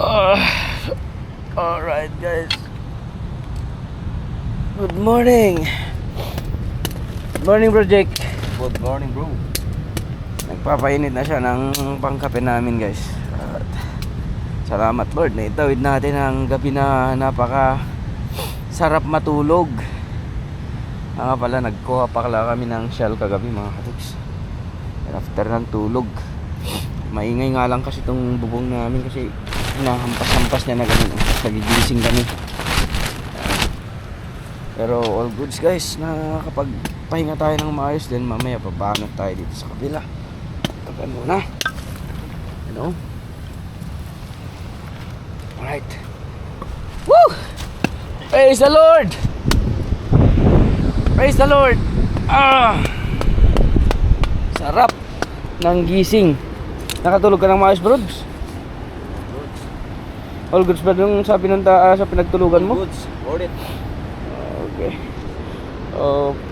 Uh, Alright guys. Good morning. Good morning bro Jake. Good morning bro. Nagpapainit na siya ng pangkape namin guys. At salamat Lord na itawid natin ang gabi na napaka sarap matulog. Nga pala nagkuha pa kami ng shell kagabi mga katuks. After ng tulog, maingay nga lang kasi itong bubong namin kasi nahampas-hampas niya na ganun. Nagigising kami. Pero all goods guys, nakakapagpahinga tayo ng maayos. Then mamaya pabanat tayo dito sa kabila. Tagal muna. You know? Alright. Woo! Praise the Lord! Praise the Lord! Sarap ng gising. Nakatulog ka ng maayos brods? All goods ba yung sa pinagtulugan mo? Goods, order it. Okay.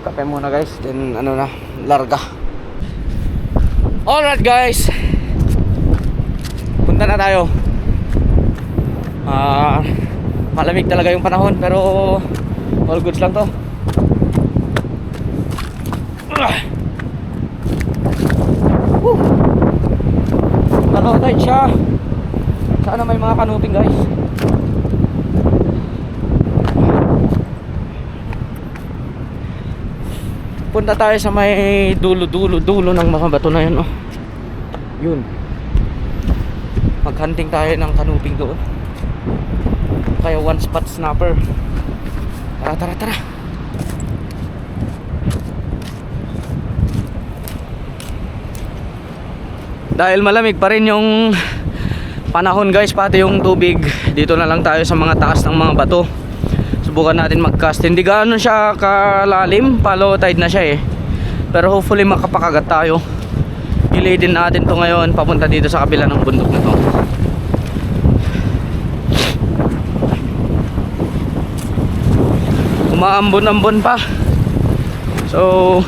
Kape muna guys. Then ano na, larga. Alright guys. Punta na tayo. Malamig talaga yung panahon pero all goods lang to. Low tide siya. Sana may mga kanuping guys. Punta tayo sa may dulo ng mga bato na yun, oh. Yun. Maghunting tayo ng kanuping doon. Kaya one spot snapper. Tara. Dahil malamig pa rin yung panahon guys, pati yung tubig, dito na lang tayo sa mga taas ng mga bato. Subukan natin mag-cast. Hindi gaano siya kalalim, low tide na siya eh. Pero hopefully makapakagat tayo. Ilay din natin to ngayon papunta dito sa kabila ng bundok na to. Umaambon-ambon pa. So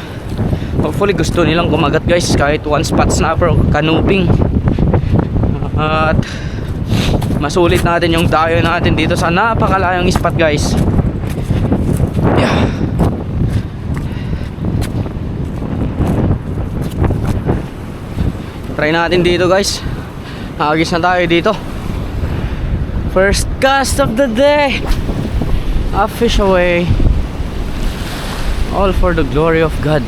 hopefully gusto nilang kumagat guys, kahit one spot snapper o canoping. At masulit natin yung dayo natin dito sa napakalayang spot guys. Yeah. Try natin dito guys. Nakagis na tayo dito. First cast of the day. A fish away. All for the glory of God.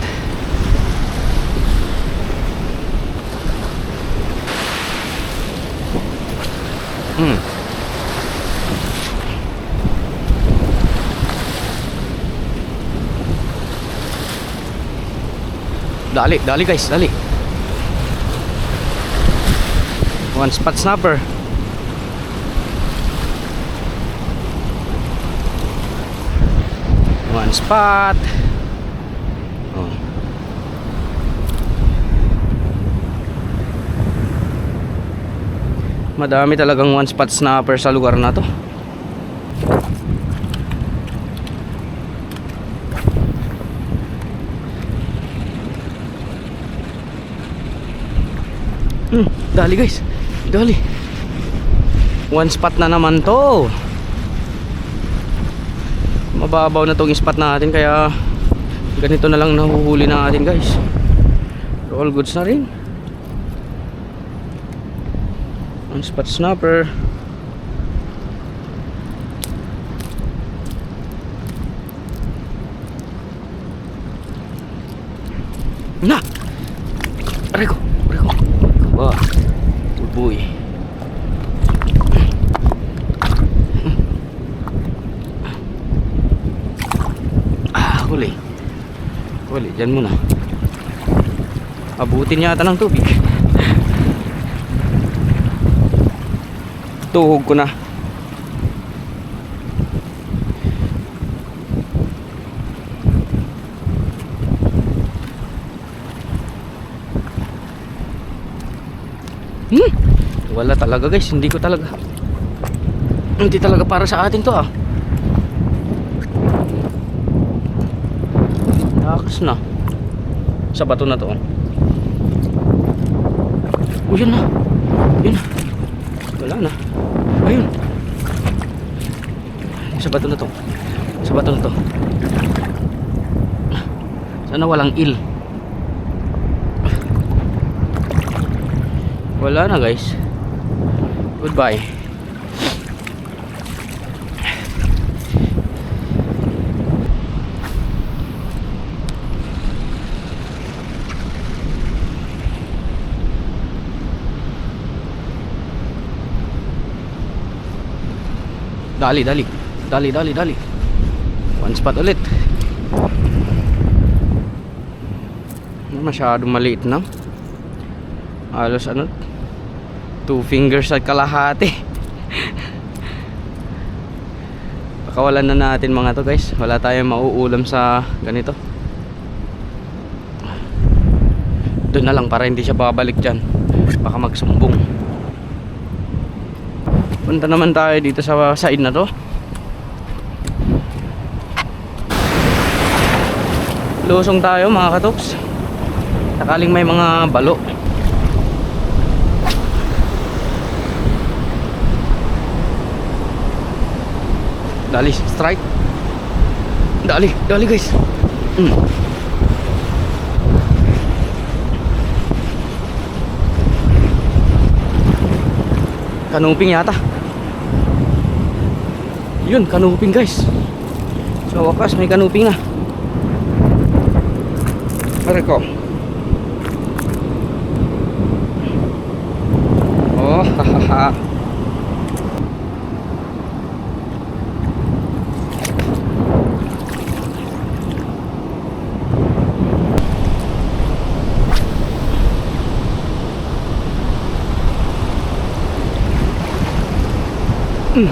Dali guys, dali. One spot snapper. One spot. Oh. Madami talagang one spot snapper sa lugar na to. Dali guys, dali. One spot na naman to. Mababaw na tong spot natin, kaya ganito na lang nahuhuli natin guys. All goods na rin. One spot snapper. Na! Reko! Wah, boy. Huli, dyan muna. Abutin yata ng tubig. Tuhog ko na. Wala talaga guys, hindi talaga para sa atin to ah. Nakakas na sa bato na to. Yun na. Wala na. Ay, bato na to. Sa bato na to. Sana walang il. Wala na guys. Goodbye. Dali. One spot ulit. Masyadong maliit na. Halos 2 fingers at kalahati. Pakawalan na natin mga to guys. Wala tayong mauulam sa ganito. Doon na lang para hindi siya babalik dyan. Baka magsumbong. Punta naman tayo dito sa side na to. Lusong tayo mga katoks. Sakaling may mga balo. Dali, strike. Dali guys. Kanuping yata. Yun, kanuping guys. Sa wakas may kanuping na. Pare ko. Oh, hahaha.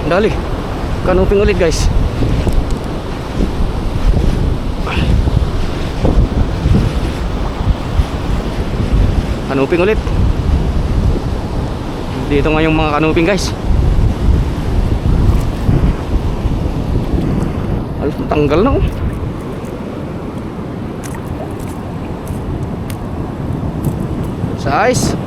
Dali. Kanuping ulit guys. Kanuping ulit. Dito nga yung mga kanuping guys. Alos matanggal na oh. Size.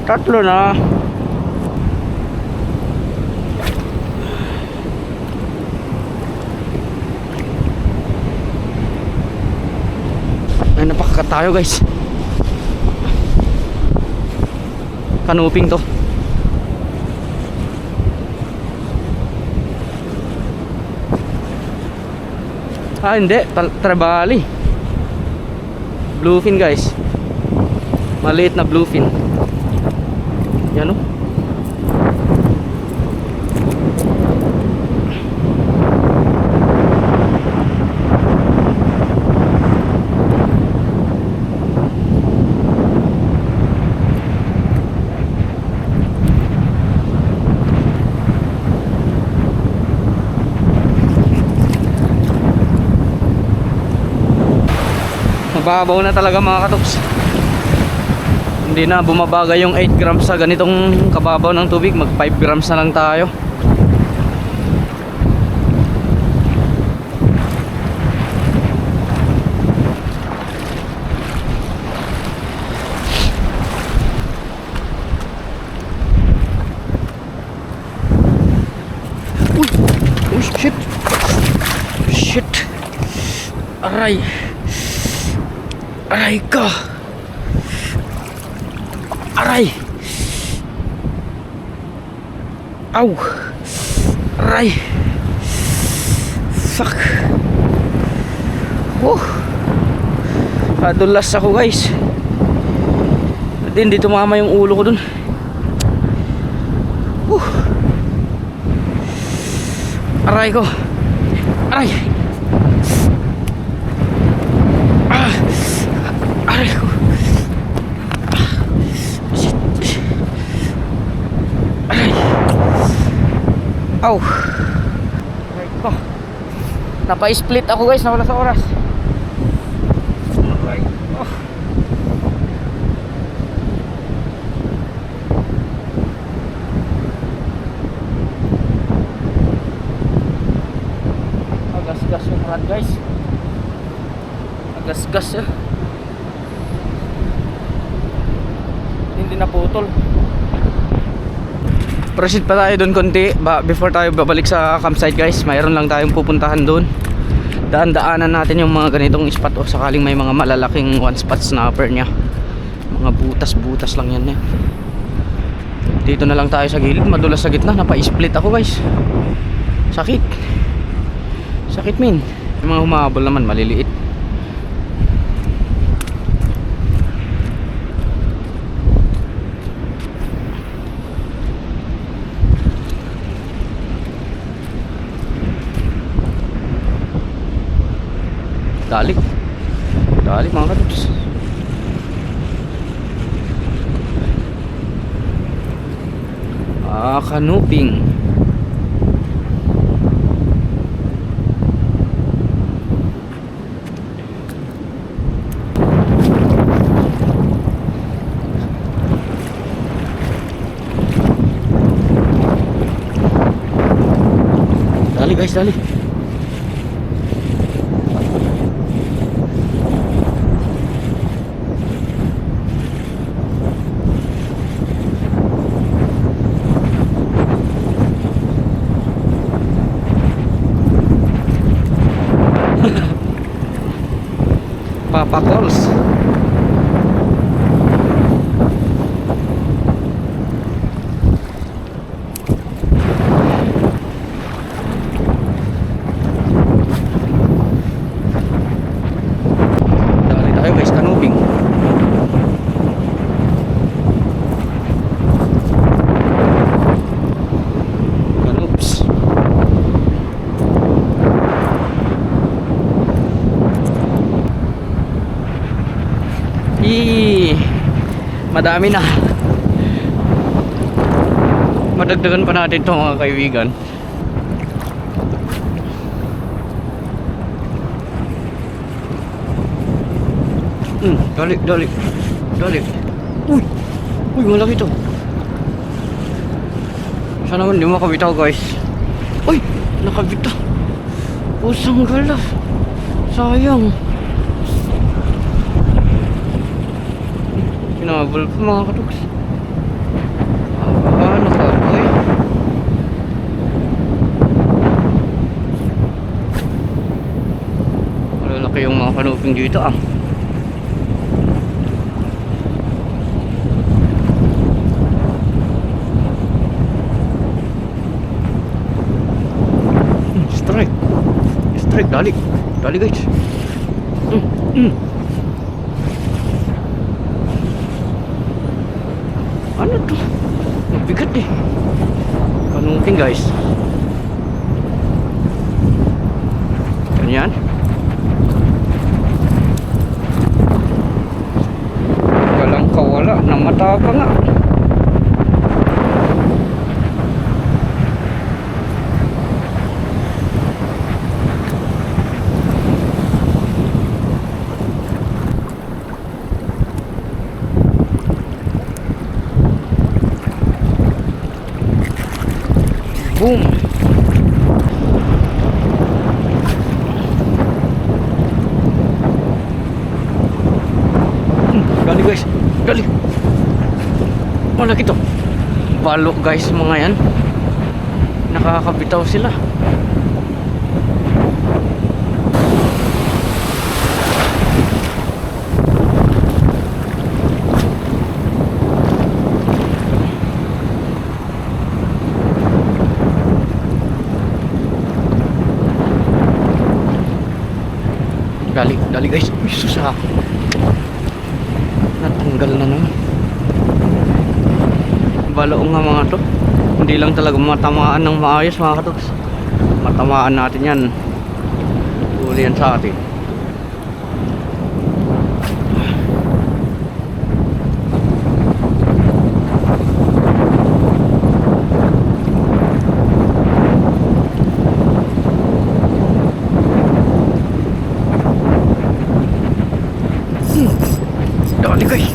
Tatlo na. Ay, napakakat tayo guys. Kanuping to. Hindi, trabali. Bluefin guys. Maliit na bluefin. Yan o. Mababaw na talaga mga katoks. Hindi na bumabaga yung 8 grams sa ganitong kababaw ng tubig. Mag 5 grams na lang tayo. Uy, shit. Shit. Aray. Aray ka. Aray. Au. Aray. Fuck. Padulas ako guys. Hindi tumama yung ulo ko dun. Aray ko. Aray. Aray ko. Aw. Right ko. Napa-split ako guys, nawala sa oras. Right. Gas-gas yung rod guys. Gas-gas eh. Hindi naputol. Proceed pa tayo doon konti before tayo babalik sa campsite guys. Mayroon lang tayong pupuntahan doon. Daan-daanan natin yung mga ganitong spot o sakaling may mga malalaking one spot snapper nya. Mga butas-butas lang yan eh. Dito na lang tayo sa gilid. Madulas sa gitna. Napa-split ako guys. Sakit. Sakit min. Yung mga humahabol naman maliliit. Dali mga kaduks. Kanuping. Dali guys, dali. Papa Calls. Dali tayo guys, kanubing. Kanups. Madami na. Madagdagan pa natin ito mga kaibigan. Dali. Uy, malaki ito. Sana naman di makabitaw guys. Uy, nakabitaw. Pusang gala. Sayang. Pinabal pa mga kaduks. Nakaboy. Malalaki yung mga kanuping dito ah. Strike, dali guys. Ano to? Mabigat eh. Kanuping guys. Ganyan. Walang kawala na matapa nga. Boom. Gali guys, gali. Malaki to. Balo guys mga yan. Nakakabitaw sila. Dali guys. Sus ah. Natanggal na naman. Balo nga mga to. Hindi lang talaga matamaan ng maayos mga katoks. Matamaan natin yan. Uli yan sa atin.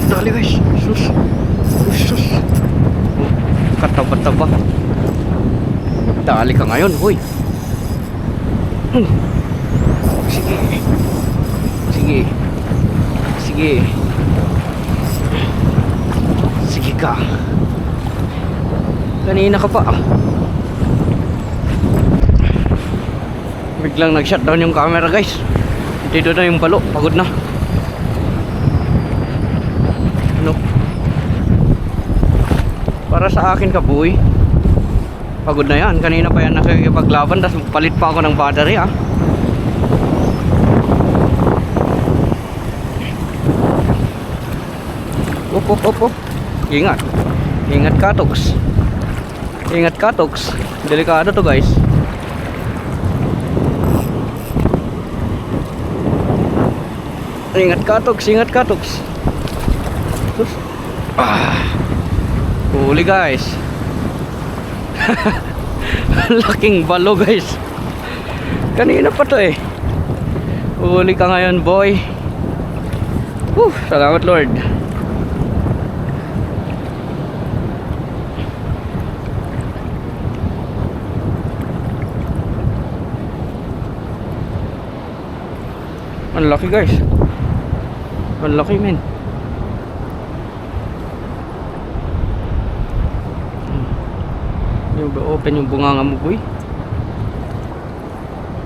Dali guys. Sus. Kataba-taba. Dali ka ngayon, huy. Sige. sige. Sige ka. Kanina ka pa. Biglang nag-shutdown yung camera guys. Dito na yung balo, pagod na. Ano? Para sa akin ka boy. Pagod na yan. Kanina pa yan nakikipaglaban. Tapos palit pa ako ng battery ah. Op. Ingat. Ingat katoks. Ingat katoks. Delikado to guys. Ingat katoks. Ingat katoks. Huli guys. Laking balo guys. Kanina pa to eh. Huli ka ngayon boy. Salamat Lord. Ang laki guys. Ang laki men. Yung open yung bunganga mo boy.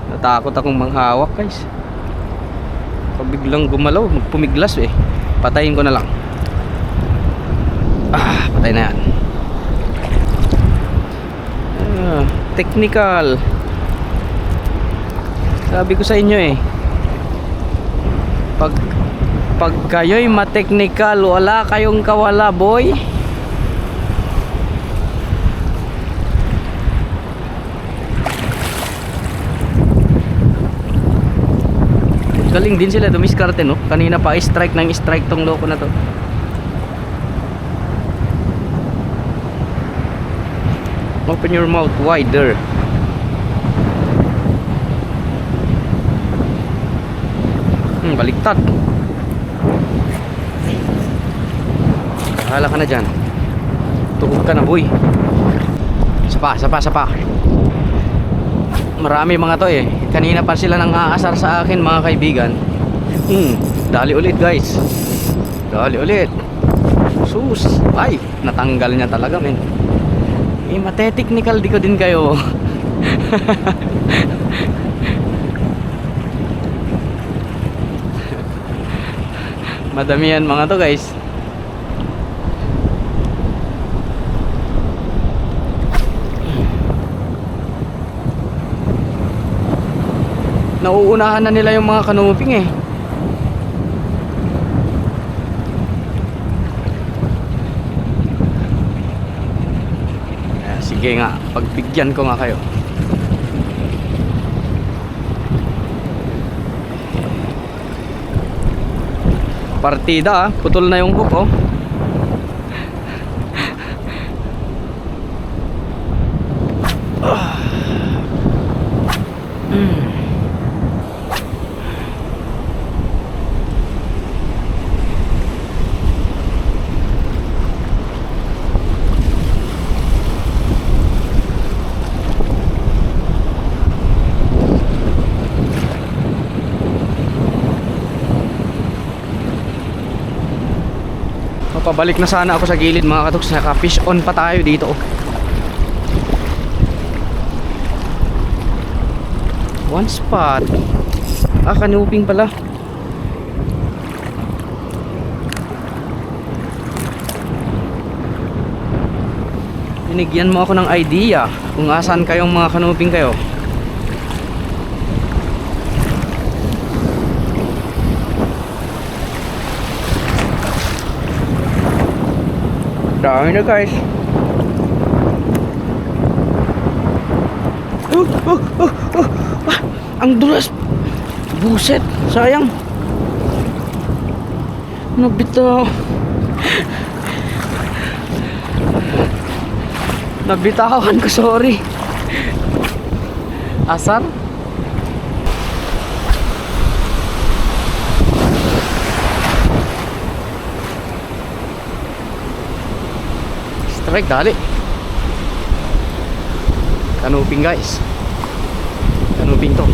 Natakot akong manghawak guys. Pag biglang gumalaw, pumiglas eh. Patayin ko na lang. Patay na yan. Technical. Sabi ko sa inyo eh. Pag kayo'y ma-technical, wala kayong kawala boy. Galing din sila dumiskarte no. Kanina pa strike ng strike tong loko na to. Open your mouth wider. Baliktad. Hala ka na dyan. Tukog ka na boy. Sapa. Marami mga to eh. Kanina pa sila nang aasar sa akin mga kaibigan. Dali ulit guys. Dali ulit. Sus. Ay, natanggal niya talaga men. Mate-technical di ko din kayo. Madamihan mga to guys. Nauunahan na nila yung mga kanuping eh. Sige nga, pagbigyan ko nga kayo. Partida ah, putol na yung hook oh. Pabalik na sana ako sa gilid mga katoks. Naka fish on pa tayo dito. One spot. Kanuping pala. Binigyan mo ako ng idea kung asan kayong mga kanuping kayo. Dami na guys. Ang dulas. Buset, sayang. Nabitaw. Nabitawan ko, sorry. Asar. Strike dali. Kanuping guys. Kanuping to.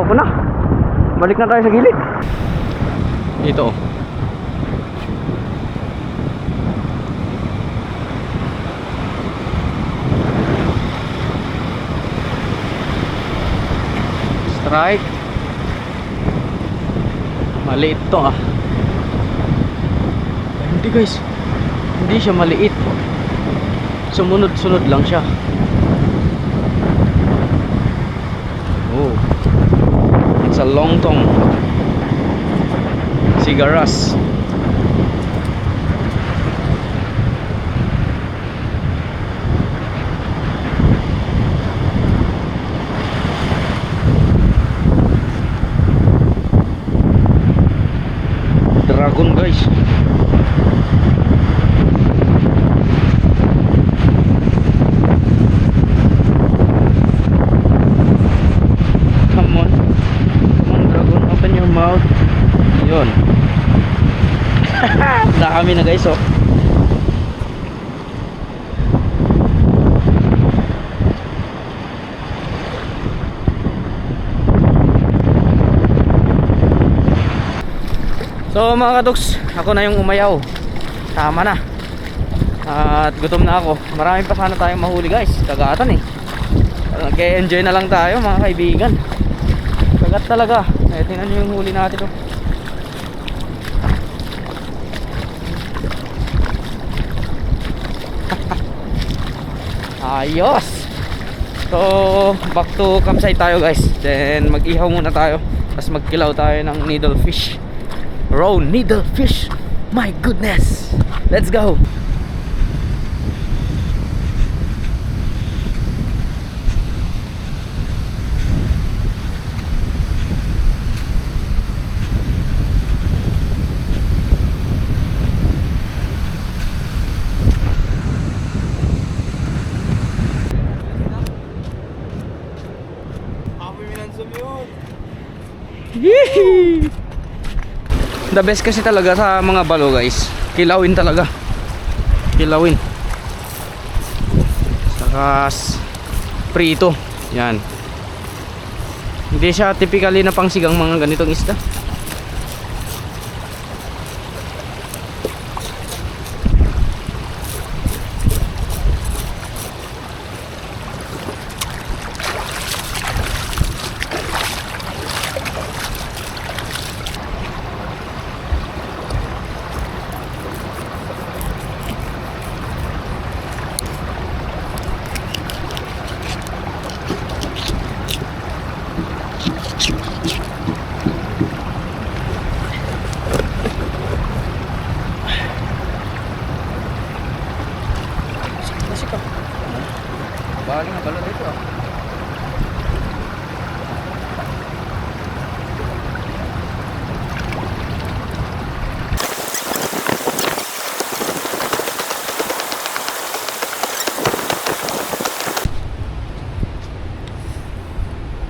Ayoko na. Balik na tayo sa gilid. Dito. Strike. Maliit to ah. Hindi guys. Hindi siya maliit. Sumunod-sunod lang siya. Oh. It's a long tongue. Cigaras. Dragon guys. Come on. Come on dragon, open your mouth. Yun. Dami na guys oh. So mga kadoks, ako na yung umayaw. Tama na. At gutom na ako. Marami pa sana tayong mahuli guys. Kagatan eh. Nag-enjoy na lang tayo mga kaibigan. Kagat talaga. Eh, tingnan nyo yung huli natin oh. Ayos. So back to campsite tayo guys. Then mag-ihaw muna tayo. Tapos magkilaw tayo ng needlefish. Raw needlefish. My goodness. Let's go. Yee! The best kasi talaga sa mga balo guys, kilawin talaga. Kilawin. Saka prito. Yan. Hindi siya typically na pangsigang mga ganitong isda. Bali nga balo dito ah.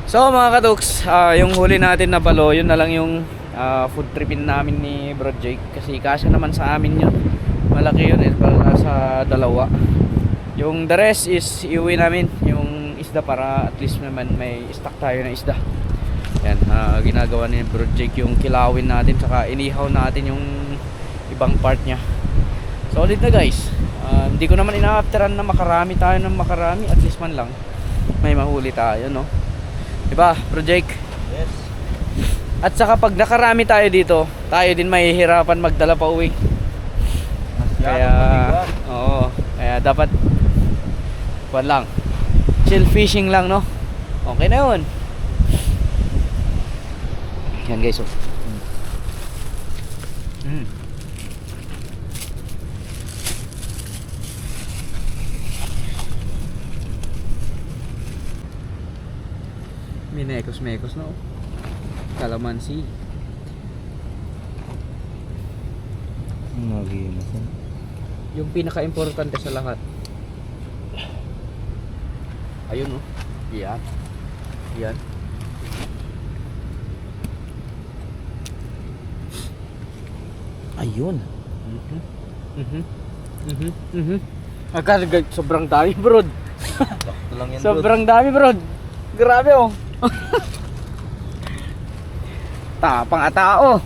So mga katuks, yung huli natin na balo, yun na lang yung food tripin namin ni Bro Jake. Kasi kasya naman sa amin yun. Malaki yun eh, para sa dalawa. Yung the rest is iuwi namin yung isda para at least naman may stock tayo na isda. Yan, ginagawa ni Bro Jake yung kilawin natin, saka inihaw natin yung ibang part niya. Solid na guys. Hindi ko naman ina-afteran na makarami tayo ng makarami, at least man lang may mahuli tayo, no? Diba Bro Jake? Yes. At saka pag nakarami tayo dito, tayo din mahihirapan magdala pa uwi. Kaya oo, kaya dapat wala lang, chill fishing lang, no? Okay na yun. Yan guys oh. Minekos-mekos na oh. Kalamansi. Yung pinaka-importante sa lahat. Ayun oh. Yan. Yan. Ayun. Akala sobrang dami, bro. Sakto lang yan, bro. Sobrang dami, bro. Grabe oh. Tapang atao.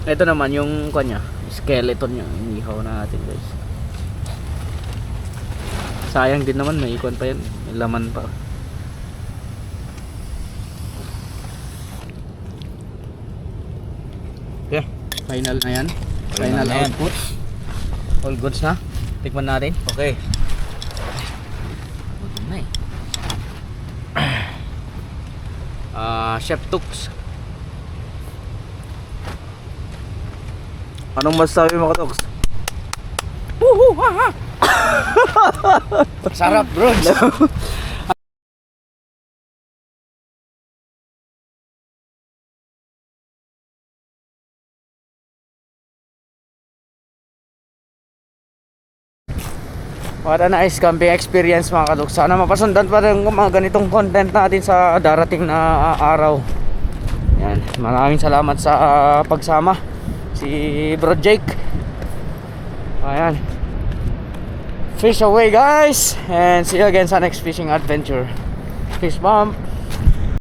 Ito naman yung kanya, skeleton yung inihaw natin guys. Sayang din naman, may ikon pa yan, may laman pa. Okay, final na yan. Final Final na yan. output. All goods na. Tikman natin. Okay. Gutom na eh. Chef Tux. Anong masasabi mo, Katoks? Woohoo! Ha, ha. Sarap bro. What a nice camping experience mga kadok. Sana mapasundan pa rin yung mga ganitong content natin sa darating na araw. Yan. Maraming salamat sa pagsama. Si Bro Jake. Ayan. Fish away guys. And see you again sa next fishing adventure. Fish bump.